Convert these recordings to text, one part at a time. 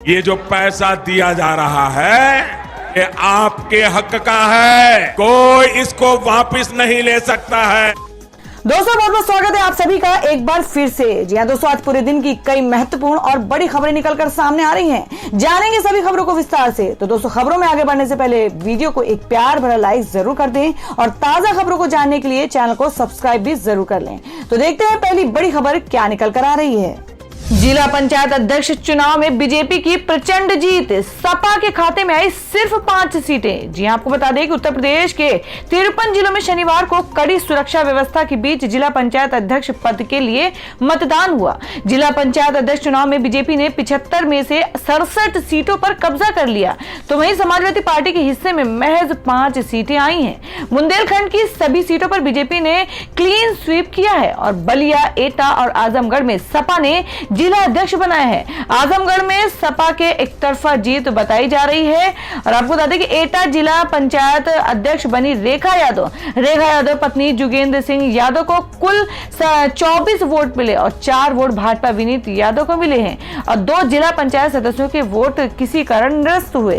ये जो पैसा दिया जा रहा है ये आपके हक का है, कोई इसको वापस नहीं ले सकता है। दोस्तों बहुत बहुत स्वागत है आप सभी का एक बार फिर से। जी हाँ दोस्तों, आज पूरे दिन की कई महत्वपूर्ण और बड़ी खबरें निकलकर सामने आ रही हैं। जानेंगे सभी खबरों को विस्तार से। तो दोस्तों खबरों में आगे बढ़ने से पहले वीडियो को एक प्यार भरा लाइक जरूर कर दें और ताजा खबरों को जानने के लिए चैनल को सब्सक्राइब भी जरूर कर लें। तो देखते हैं पहली बड़ी खबर क्या निकल कर आ रही है। जिला पंचायत अध्यक्ष चुनाव में बीजेपी की प्रचंड जीत, सपा के खाते में आई सिर्फ 5 सीटें। जी आपको बता दें कि उत्तर प्रदेश के 53 जिलों में शनिवार को कड़ी सुरक्षा व्यवस्था के बीच जिला पंचायत अध्यक्ष पद के लिए मतदान हुआ। जिला पंचायत अध्यक्ष चुनाव में बीजेपी ने 75 में से 67 सीटों पर कब्जा कर लिया, तो वहीं समाजवादी पार्टी के हिस्से में महज 5 सीटें आई हैं। बुंदेलखंड की सभी सीटों पर बीजेपी ने क्लीन स्वीप किया है और बलिया, एटा और आजमगढ़ में सपा ने जिला अध्यक्ष बनाया है। आजमगढ़ में सपा के एक तरफा जीत बताई जा रही है और आपको बता दें कि एटा जिला पंचायत अध्यक्ष बनी रेखा यादव पत्नी जुगेंद्र सिंह यादव को कुल 24 वोट मिले और 4 वोट भाजपा विनीत यादव को मिले हैं और 2 जिला पंचायत सदस्यों के वोट किसी कारण निरस्त हुए।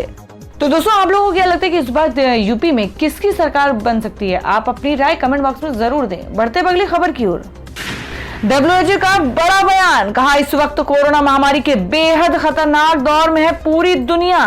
तो दोस्तों आप लोगों को क्या लगता है कि इस बार यूपी में किसकी सरकार बन सकती है? आप अपनी राय कमेंट बॉक्स में जरूर दें। बढ़ते अगली खबर की ओर। WHO का बड़ा बयान, कहा इस वक्त कोरोना महामारी के बेहद खतरनाक दौर में है पूरी दुनिया।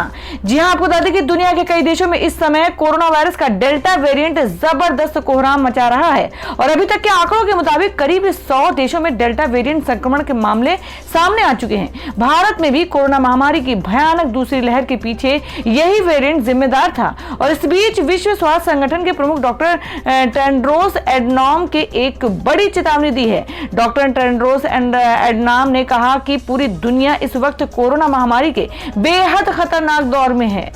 जी हां, आपको बता दें कि दुनिया के कई देशों में इस समय कोरोना वायरस का डेल्टा वेरिएंट जबरदस्त कोहराम मचा रहा है और अभी तक के आंकड़ों के मुताबिक करीब 100 देशों में डेल्टा वेरिएंट संक्रमण के मामले सामने आ चुके हैं। भारत में भी कोरोना महामारी की भयानक दूसरी लहर के पीछे यही वेरिएंट जिम्मेदार था और इस बीच विश्व स्वास्थ्य संगठन के प्रमुख डॉक्टर टेड्रोस एडनॉम के एक बड़ी चेतावनी दी है। डॉक्टर टेड्रोस एडनॉम ने कहा कि पूरी दुनिया इस वक्त कोरोना महामारी के बेहद खतरनाक दौर में है।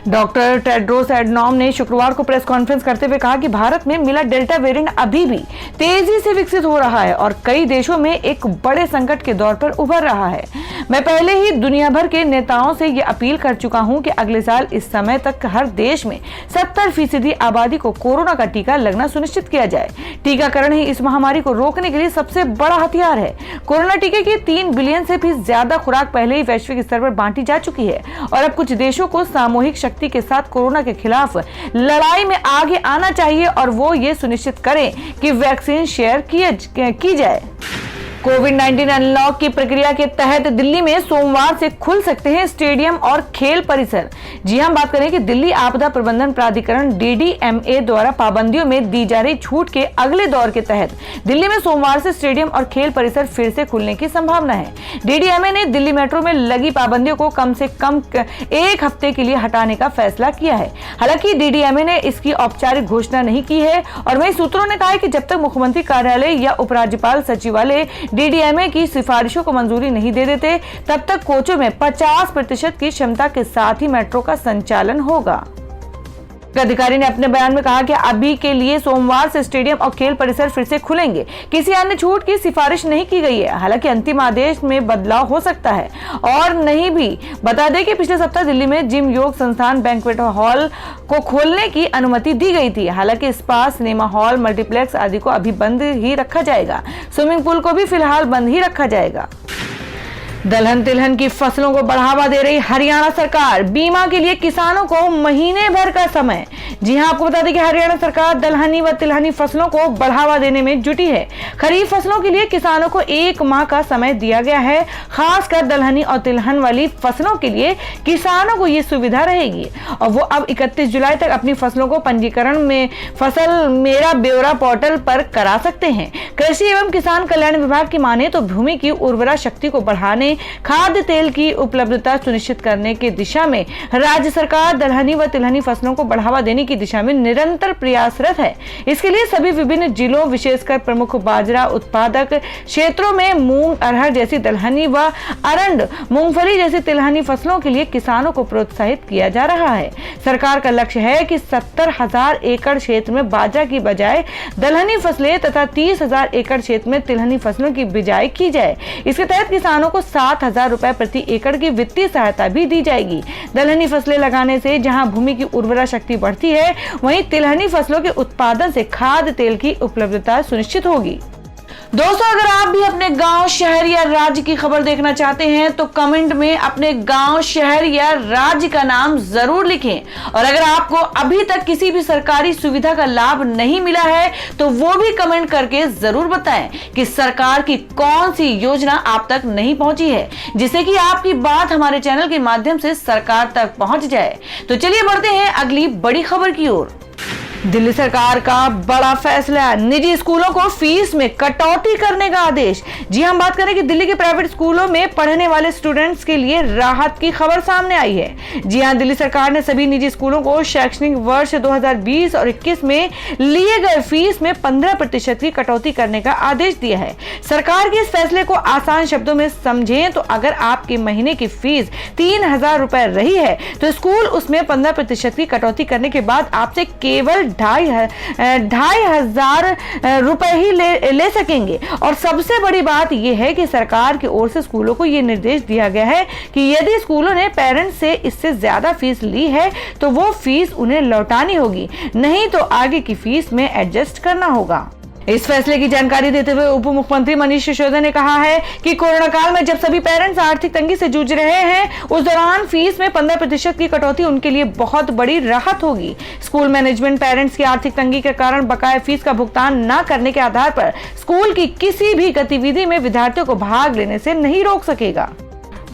डॉक्टर टेड्रोस एडनॉम ने शुक्रवार को प्रेस कॉन्फ्रेंस करते हुए कहा कि भारत में मिला डेल्टा वेरिएंट अभी भी तेजी से विकसित हो रहा है और कई देशों में एक बड़े संकट के दौर पर उभर रहा है। मैं पहले ही दुनिया भर के नेताओं से यह अपील कर चुका हूं कि अगले साल इस समय तक हर देश में 70% आबादी को कोरोना का टीका लगना सुनिश्चित किया जाए। टीकाकरण ही इस महामारी को रोकने के लिए सबसे बड़ा हथियार है। कोरोना टीके की 3 बिलियन से भी ज्यादा खुराक पहले ही वैश्विक स्तर पर बांटी जा चुकी है और अब कुछ देशों को सामूहिक शक्ति के साथ कोरोना के खिलाफ लड़ाई में आगे आना चाहिए और वो ये सुनिश्चित करें कि वैक्सीन शेयर की जाए। कोविड-19 अनलॉक की प्रक्रिया के तहत दिल्ली में सोमवार से खुल सकते हैं स्टेडियम और खेल परिसर। जी हम बात करें कि दिल्ली आपदा प्रबंधन प्राधिकरण DDMA द्वारा पाबंदियों में दी जा रही छूट के अगले दौर के तहत दिल्ली में सोमवार से स्टेडियम और खेल परिसर फिर से खुलने की संभावना है। DDMA ने दिल्ली मेट्रो में लगी पाबंदियों को कम से कम 1 हफ्ते के लिए हटाने का फैसला किया है। हालांकि DDMA ने इसकी औपचारिक घोषणा नहीं की है और वहीं सूत्रों ने कहा है कि जब तक मुख्यमंत्री कार्यालय या उपराज्यपाल सचिवालय DDMA की सिफारिशों को मंजूरी नहीं दे देते तब तक कोचों में 50% की क्षमता के साथ ही मेट्रो का संचालन होगा। अधिकारी ने अपने बयान में कहा कि अभी के लिए सोमवार से स्टेडियम और खेल परिसर फिर से खुलेंगे। किसी अन्य छूट की सिफारिश नहीं की गई है। हालांकि अंतिम आदेश में बदलाव हो सकता है और नहीं भी। बता दें कि पिछले सप्ताह दिल्ली में जिम, योग संस्थान, बैंक्वेट हॉल को खोलने की अनुमति दी गई थी। हालांकि स्पा, सिनेमा हॉल, मल्टीप्लेक्स आदि को अभी बंद ही रखा जाएगा। स्विमिंग पूल को भी फिलहाल बंद ही रखा जाएगा। दलहन तिलहन की फसलों को बढ़ावा दे रही हरियाणा सरकार, बीमा के लिए किसानों को महीने भर का समय। जी हां, आपको बता दें कि हरियाणा सरकार दलहनी व तिलहनी फसलों को बढ़ावा देने में जुटी है। खरीफ फसलों के लिए किसानों को 1 माह का समय दिया गया है। खासकर दलहनी और तिलहन वाली फसलों के लिए किसानों को ये सुविधा रहेगी और वो अब 31 जुलाई तक अपनी फसलों को पंजीकरण में फसल मेरा ब्यौरा पोर्टल पर करा सकते हैं। कृषि एवं किसान कल्याण विभाग की माने तो भूमि की उर्वरा शक्ति को बढ़ाने, खाद्य तेल की उपलब्धता सुनिश्चित करने की दिशा में राज्य सरकार दलहनी व तिलहनी फसलों को बढ़ावा देने की दिशा में निरंतर प्रयासरत है। इसके लिए सभी विभिन्न जिलों, विशेषकर प्रमुख बाजरा उत्पादक क्षेत्रों में मूंग, अरहर जैसी दलहनी व अरंड, मूंगफली जैसी तिलहनी फसलों के लिए किसानों को प्रोत्साहित किया जा रहा है। सरकार का लक्ष्य है कि 70,000 एकड़ क्षेत्र में बाजरा की बजाय दलहनी फसलें तथा 30,000 एकड़ क्षेत्र में तिलहनी फसलों की बिजाई की जाए। इसके तहत किसानों को 7,000 रुपए प्रति एकड़ की वित्तीय सहायता भी दी जाएगी। दलहनी फसलें लगाने से जहां भूमि की उर्वरा शक्ति बढ़ती है, वहीं तिलहनी फसलों के उत्पादन से खाद्य तेल की उपलब्धता सुनिश्चित होगी। दोस्तों, अगर आप भी अपने गांव, शहर या राज्य की खबर देखना चाहते हैं तो कमेंट में अपने गांव, शहर या राज्य का नाम जरूर लिखें। और अगर आपको अभी तक किसी भी सरकारी सुविधा का लाभ नहीं मिला है तो वो भी कमेंट करके जरूर बताएं कि सरकार की कौन सी योजना आप तक नहीं पहुंची है, जिससे कि आपकी बात हमारे चैनल के माध्यम से सरकार तक पहुंच जाए। तो चलिए बढ़ते हैं अगली बड़ी खबर की ओर। दिल्ली सरकार का बड़ा फैसला, निजी स्कूलों को फीस में कटौती करने का आदेश। जी हम बात करें कि दिल्ली के प्राइवेट स्कूलों में पढ़ने वाले स्टूडेंट्स के लिए राहत की खबर सामने आई है। जी हां, दिल्ली सरकार ने सभी निजी स्कूलों को शैक्षणिक वर्ष 2020 और 21 में लिए गए फीस में 15% की कटौती करने का आदेश दिया है। सरकार के इस फैसले को आसान शब्दों में समझें तो अगर आपके महीने की फीस 3,000 रुपए रही है तो स्कूल उसमें 15% की कटौती करने के बाद आपसे केवल 2,500 रुपए ही ले सकेंगे। और सबसे बड़ी बात यह है कि सरकार की ओर से स्कूलों को यह निर्देश दिया गया है कि यदि स्कूलों ने पेरेंट्स से इससे ज्यादा फीस ली है तो वो फीस उन्हें लौटानी होगी, नहीं तो आगे की फीस में एडजस्ट करना होगा। इस फैसले की जानकारी देते हुए उप मुख्यमंत्री मनीष सिसोदिया ने कहा है कि कोरोना काल में जब सभी पेरेंट्स आर्थिक तंगी से जूझ रहे हैं, उस दौरान फीस में 15% की कटौती उनके लिए बहुत बड़ी राहत होगी। स्कूल मैनेजमेंट पेरेंट्स की आर्थिक तंगी के कारण बकाया फीस का भुगतान न करने के आधार पर स्कूल की किसी भी गतिविधि में विद्यार्थियों को भाग लेने से नहीं रोक सकेगा।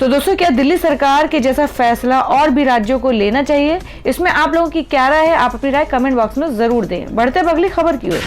तो दोस्तों, क्या दिल्ली सरकार के जैसा फैसला और भी राज्यों को लेना चाहिए? इसमें आप लोगों की क्या राय है? आप अपनी राय कमेंट बॉक्स में जरूर दें। बढ़ते हैं अगली खबर की ओर।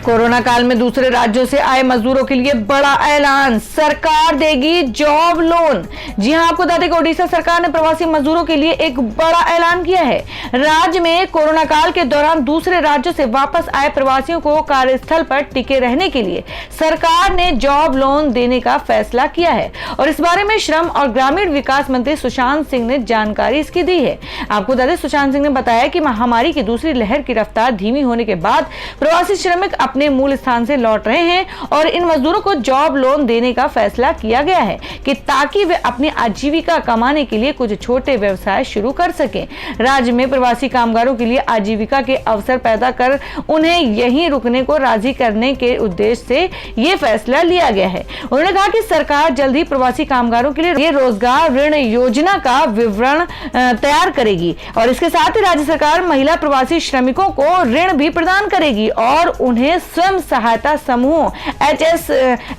कोरोना काल में दूसरे राज्यों से आए मजदूरों के लिए बड़ा ऐलान, सरकार देगी जॉब लोन। जी हां, आपको बता दें कि ओडिशा सरकार ने प्रवासी मजदूरों के लिए एक बड़ा ऐलान किया है। राज्य में कोरोना काल के दौरान दूसरे राज्यों से वापस आए प्रवासियों को कार्यस्थल पर टिके रहने के लिए सरकार ने जॉब लोन देने का फैसला किया है। और इस बारे में श्रम और ग्रामीण विकास मंत्री सुशांत सिंह ने जानकारी इसकी दी है। आपको बता दें, सुशांत सिंह ने बताया कि महामारी की दूसरी लहर की रफ्तार धीमी होने के बाद प्रवासी श्रमिक अपने मूल स्थान से लौट रहे हैं और इन मजदूरों को जॉब लोन देने का फैसला किया गया है कि ताकि वे अपनी आजीविका कमाने के लिए कुछ छोटे व्यवसाय शुरू कर सकें। राज्य में प्रवासी कामगारों के लिए आजीविका के अवसर पैदा कर उन्हें यहीं रुकने को राजी करने के उद्देश्य से यह फैसला लिया गया है। उन्होंने कहा कि सरकार जल्द ही प्रवासी कामगारों के लिए रोजगार ऋण योजना का विवरण तैयार करेगी और इसके साथ ही राज्य सरकार महिला प्रवासी श्रमिकों को ऋण भी प्रदान करेगी और उन्हें स्वयं सहायता समूह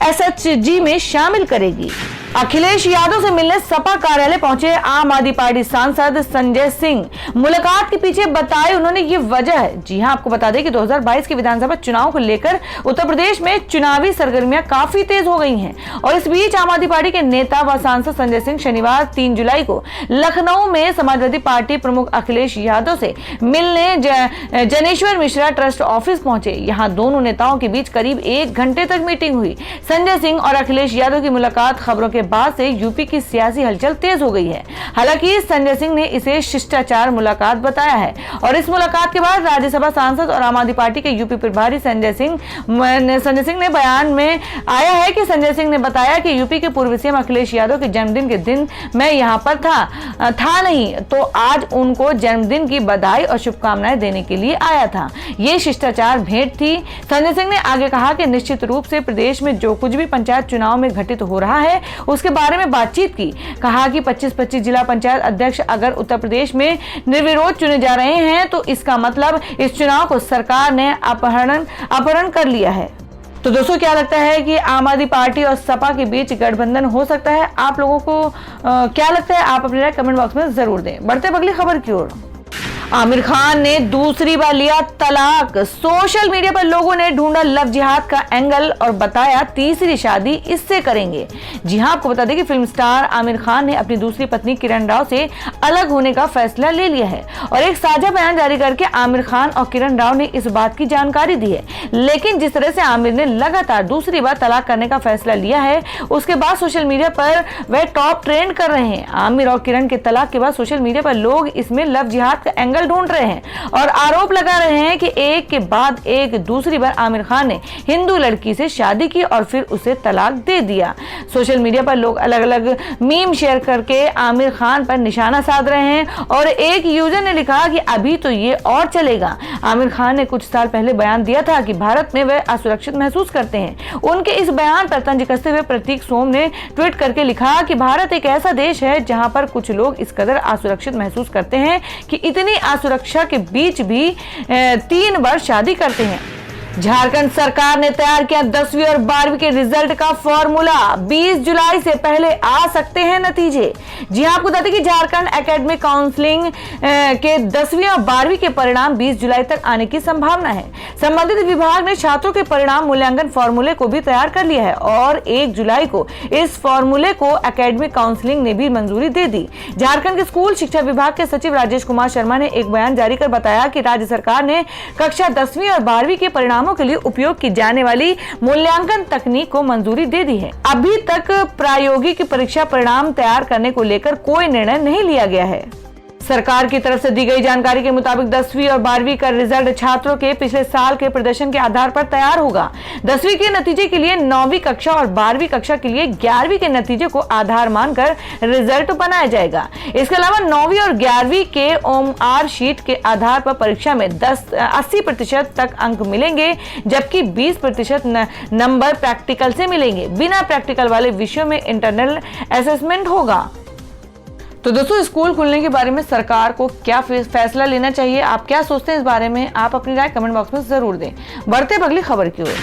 SHG में शामिल करेगी। अखिलेश यादव से मिलने सपा कार्यालय पहुंचे आम आदमी पार्टी सांसद संजय सिंह। मुलाकात के पीछे बताई उन्होंने ये वजह है। जी हां, आपको बता दें कि 2022 के विधानसभा चुनाव को लेकर उत्तर प्रदेश में चुनावी सरगर्मियां काफी तेज हो गई हैं और इस बीच आम आदमी पार्टी के नेता व सांसद संजय सिंह शनिवार 3 जुलाई को लखनऊ में समाजवादी पार्टी प्रमुख अखिलेश यादव से मिलने जनेश्वर मिश्रा ट्रस्ट ऑफिस पहुंचे। यहां दोनों नेताओं के बीच करीब 1 घंटे तक मीटिंग हुई। संजय सिंह और अखिलेश यादव की मुलाकात खबरों के बाद से यूपी की सियासी हलचल तेज हो गई है। हालांकि संजय सिंह ने इसे शिष्टाचार मुलाकात बताया है और इस मुलाकात के बाद राज्यसभा सांसद और आम आदमी पार्टी के यूपी प्रभारी संजय सिंह ने बयान में आया है कि संजय सिंह ने बताया कि यूपी के पूर्व सीएम अखिलेश यादव के जन्मदिन के दिन मैं यहां पर था नहीं, तो आज उनको जन्मदिन की बधाई और शुभकामनाएं देने के लिए आया था। ये शिष्टाचार भेंट थी। संजय सिंह ने आगे कहा कि निश्चित रूप से प्रदेश में जो कुछ भी पंचायत चुनाव में घटित हो रहा है उसके बारे में बातचीत की। कहा कि 25-25 जिला पंचायत अध्यक्ष अगर उत्तर प्रदेश में निर्विरोध चुने जा रहे हैं तो इसका मतलब इस चुनाव को सरकार ने अपहरण कर लिया है। तो दोस्तों, क्या लगता है कि आम आदमी पार्टी और सपा के बीच गठबंधन हो सकता है? आप लोगों को क्या लगता है? आप अपनी राय कमेंट बॉक्स में जरूर दें। बढ़ते अगली खबर की ओर। आमिर खान ने दूसरी बार लिया तलाक। सोशल मीडिया पर लोगों ने ढूंढा लव जिहाद का एंगल और बताया तीसरी शादी इससे करेंगे। जी हां, आपको बता दें कि फिल्म स्टार आमिर खान ने अपनी दूसरी पत्नी किरण राव से अलग होने का फैसला ले लिया है और एक साझा बयान जारी करके आमिर खान और किरण राव ने इस बात की जानकारी दी है। लेकिन जिस तरह से आमिर ने लगातार दूसरी बार तलाक करने का फैसला लिया है उसके बाद सोशल मीडिया पर वह टॉप ट्रेंड कर रहे हैं। आमिर और किरण के तलाक के बाद सोशल मीडिया पर लोग इसमें लव जिहाद का एंगल एंगल ढूंढ रहे हैं और आरोप लगा रहे हैं कि एक के बाद एक दूसरी बार आमिर खान ने हिंदू लड़की से शादी की और फिर उसे तलाक दे दिया। सोशल मीडिया पर लोग अलग अलग मीम शेयर करके आमिर खान पर निशाना साध रहे हैं और एक यूजर ने लिखा कि अभी तो ये और चलेगा। आमिर खान ने कुछ साल पहले बयान दिया था कि भारत में वे असुरक्षित महसूस करते हैं। उनके इस बयान पर तंज कसते हुए प्रतीक सोम ने ट्वीट करके लिखा कि भारत एक ऐसा देश है जहां पर कुछ लोग इस कदर असुरक्षित महसूस करते हैं कि इतनी असुरक्षा के बीच भी 3 बार शादी करते हैं। झारखंड सरकार ने तैयार किया 10वीं और 12वीं के रिजल्ट का फॉर्मूला। 20 जुलाई से पहले आ सकते हैं नतीजे। जी हां, आपको बता दें कि झारखंड एकेडमिक काउंसिलिंग के 10वीं और 12वीं के परिणाम 20 जुलाई तक आने की संभावना है। संबंधित विभाग ने छात्रों के परिणाम मूल्यांकन फॉर्मूले को भी तैयार कर लिया है और 1 जुलाई को इस फॉर्मूले को एकेडमिक काउंसिलिंग ने भी मंजूरी दे दी। झारखंड के स्कूल शिक्षा विभाग के सचिव राजेश कुमार शर्मा ने एक बयान जारी कर बताया कि राज्य सरकार ने कक्षा 10वीं और 12वीं के परिणामों के लिए उपयोग की जाने वाली मूल्यांकन तकनीक को मंजूरी दे दी है। अभी तक प्रायोगिक परीक्षा परिणाम तैयार करने को लेकर कोई निर्णय नहीं लिया गया है। सरकार की तरफ से दी गई जानकारी के मुताबिक 10वीं और 12वीं का रिजल्ट छात्रों के पिछले साल के प्रदर्शन के आधार पर तैयार होगा। 10वीं के नतीजे के लिए 9वीं कक्षा और 12वीं कक्षा के लिए 11वीं के नतीजे को आधार मानकर रिजल्ट बनाया जाएगा। इसके अलावा 9वीं और 11वीं के OMR शीट के आधार पर परीक्षा में 80% तक अंक मिलेंगे, जबकि 20% नंबर प्रैक्टिकल से मिलेंगे। बिना प्रैक्टिकल वाले विषयों में इंटरनल असेसमेंट होगा। तो दोस्तों, स्कूल खुलने के बारे में सरकार को क्या फैसला लेना चाहिए, आप क्या सोचते हैं इस बारे में? आप अपनी राय कमेंट बॉक्स में जरूर दें। बढ़ते अगली खबर की ओर।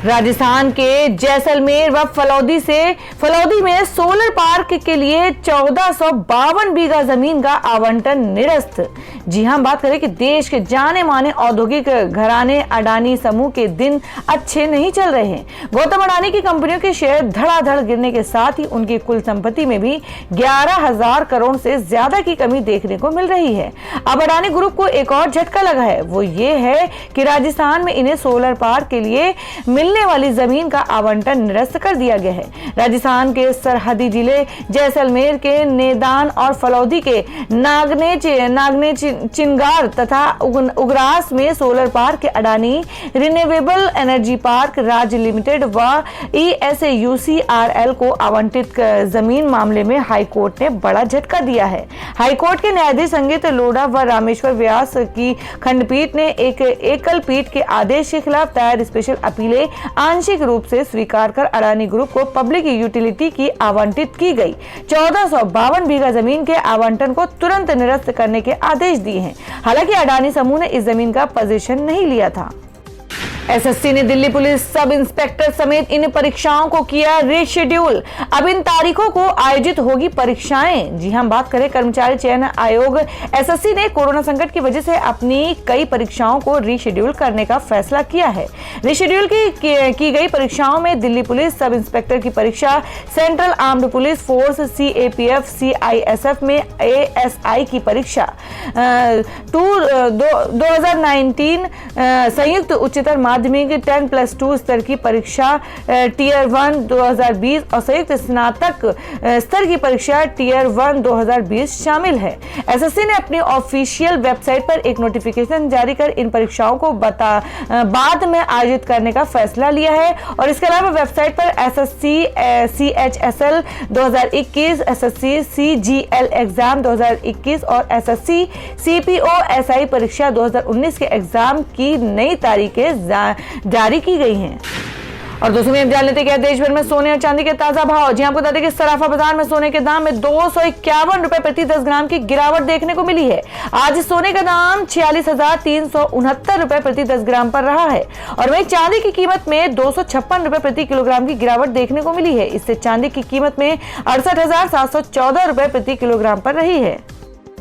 राजस्थान के जैसलमेर व फलौदी में सोलर पार्क के लिए 1452 बीघा जमीन का आवंटन निरस्त। जी हां, बात करें कि देश के जाने माने औद्योगिक घराने अडानी समूह के दिन अच्छे नहीं चल रहे हैं। गौतम अडानी की कंपनियों के शेयर धड़ाधड़ गिरने के साथ ही उनकी कुल संपत्ति में भी 11,000 करोड़ से ज्यादा की कमी देखने को मिल रही है। अब अडानी ग्रुप को एक और झटका लगा है, वो ये है कि राजस्थान में इन्हें सोलर पार्क के लिए मिलने वाली जमीन का आवंटन निरस्त कर दिया गया है। राजस्थान के सरहदी जिले जैसलमेर के नेदान और फलौदी के नागने चिंगार तथा उगरास में सोलर पार्क के अडानी रिन्यूएबल एनर्जी पार्क राज्य लिमिटेड व ESUCRL को आवंटित जमीन मामले में हाईकोर्ट ने बड़ा झटका दिया है। हाईकोर्ट के न्यायाधीश संगीत लोढ़ा व रामेश्वर व्यास की खंडपीठ ने एक एकल पीठ के आदेश के खिलाफ दायर स्पेशल अपीलें आंशिक रूप से स्वीकार कर अडानी ग्रुप को पब्लिक यूटिलिटी की आवंटित की गई 1452 बीघा जमीन के आवंटन को तुरंत निरस्त करने के आदेश दिए हैं। हालांकि अडानी समूह ने इस जमीन का पोजीशन नहीं लिया था। एसएससी ने दिल्ली पुलिस सब इंस्पेक्टर समेत इन परीक्षाओं को किया रीशेड्यूल। अब इन तारीखों को आयोजित होगी परीक्षाएं। जी हां, बात करें कर्मचारी चयन आयोग एसएससी ने कोरोना संकट की वजह से अपनी कई परीक्षाओं को रीशेड्यूल करने का फैसला किया है। रीशेड्यूल की गई परीक्षाओं में दिल्ली पुलिस सब इंस्पेक्टर की परीक्षा, central armed police force CAPF CISF में ASI की परीक्षा, 2019 संयुक्त उच्चतर माध्यमिक 10+2 स्तर की परीक्षा टियर 1 2020 और संयुक्त स्नातक स्तर की परीक्षा टियर 1 2020 शामिल है। एसएससी ने अपनी ऑफिशियल वेबसाइट पर एक नोटिफिकेशन जारी कर इन परीक्षाओं को बाद में आयोजित करने का फैसला लिया है और इसके अलावा वेबसाइट पर SSC CHSL 2021, SSC CGL exam 2021 और एसएससी CPO SI परीक्षा 2019 के एग्जाम की नई तारीखें जारी की गई हैं। और दोस्तों, में जान लेते हैं देश भर में सोने और चांदी के ताजा भाव। जी आपको बता दें कि सराफा बाजार में सोने के दाम में 251 रुपए प्रति 10 ग्राम की गिरावट देखने को मिली है। आज सोने का दाम 46,369 रुपए प्रति 10 ग्राम पर रहा है और वहीं चांदी की कीमत में 256 रुपए प्रति किलोग्राम की गिरावट देखने को मिली है। इससे चांदी की कीमत में 68,714 रुपए प्रति किलोग्राम पर रही है।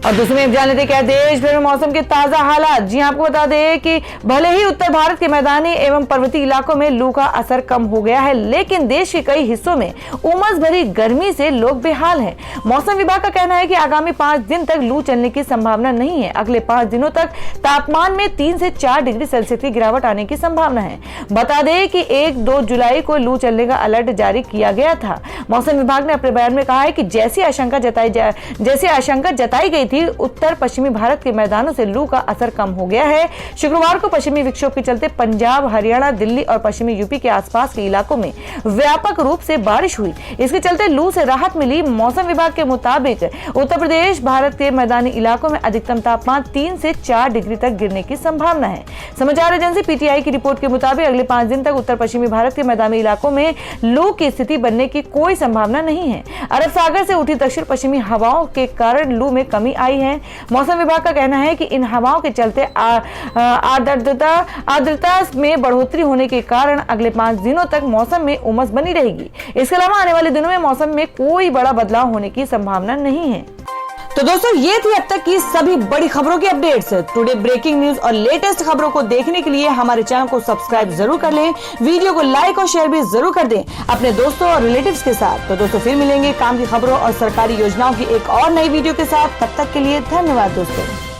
और दूसरी में जान लेते क्या देश भर में मौसम के ताजा हालात। जी आपको बता दें कि भले ही उत्तर भारत के मैदानी एवं पर्वतीय इलाकों में लू का असर कम हो गया है, लेकिन देश के कई हिस्सों में उमस भरी गर्मी से लोग बेहाल हैं। मौसम विभाग का कहना है कि आगामी 5 दिन तक लू चलने की संभावना नहीं है। अगले 5 दिनों तक तापमान में 3 से 4 डिग्री सेल्सियस की गिरावट आने की संभावना है। बता दें कि 1-2 जुलाई को लू चलने का अलर्ट जारी किया गया था। मौसम विभाग ने अपने बयान में कहा है कि जैसी आशंका जताई गई थी, उत्तर पश्चिमी भारत के मैदानों से लू का असर कम हो गया है। शुक्रवार को पश्चिमी विक्षोभ के चलते पंजाब, हरियाणा, दिल्ली और पश्चिमी यूपी के आसपास के इलाकों में व्यापक रूप से बारिश हुई। इसके चलते लू से राहत मिली। मौसम विभाग के मुताबिक उत्तर प्रदेश, भारत के मैदानी इलाकों में अधिकतम तापमान 3 से 4 डिग्री तक गिरने की संभावना है। समाचार एजेंसी पीटीआई की रिपोर्ट के मुताबिक अगले 5 दिन तक उत्तर पश्चिमी भारत के मैदानी इलाकों में लू की स्थिति बनने की कोई संभावना नहीं है। अरब सागर से उठी दक्षिण पश्चिमी हवाओं के कारण लू में कमी आई है। मौसम विभाग का कहना है कि इन हवाओं के चलते आर्द्रता में बढ़ोतरी होने के कारण अगले 5 दिनों तक मौसम में उमस बनी रहेगी। इसके अलावा आने वाले दिनों में मौसम में कोई बड़ा बदलाव होने की संभावना नहीं है। तो दोस्तों, ये थी अब तक की सभी बड़ी खबरों की अपडेट्स। टुडे ब्रेकिंग न्यूज और लेटेस्ट खबरों को देखने के लिए हमारे चैनल को सब्सक्राइब जरूर कर लें, वीडियो को लाइक और शेयर भी जरूर कर दें अपने दोस्तों और रिलेटिव्स के साथ। तो दोस्तों, फिर मिलेंगे काम की खबरों और सरकारी योजनाओं की एक और नई वीडियो के साथ। तब तक के लिए धन्यवाद दोस्तों।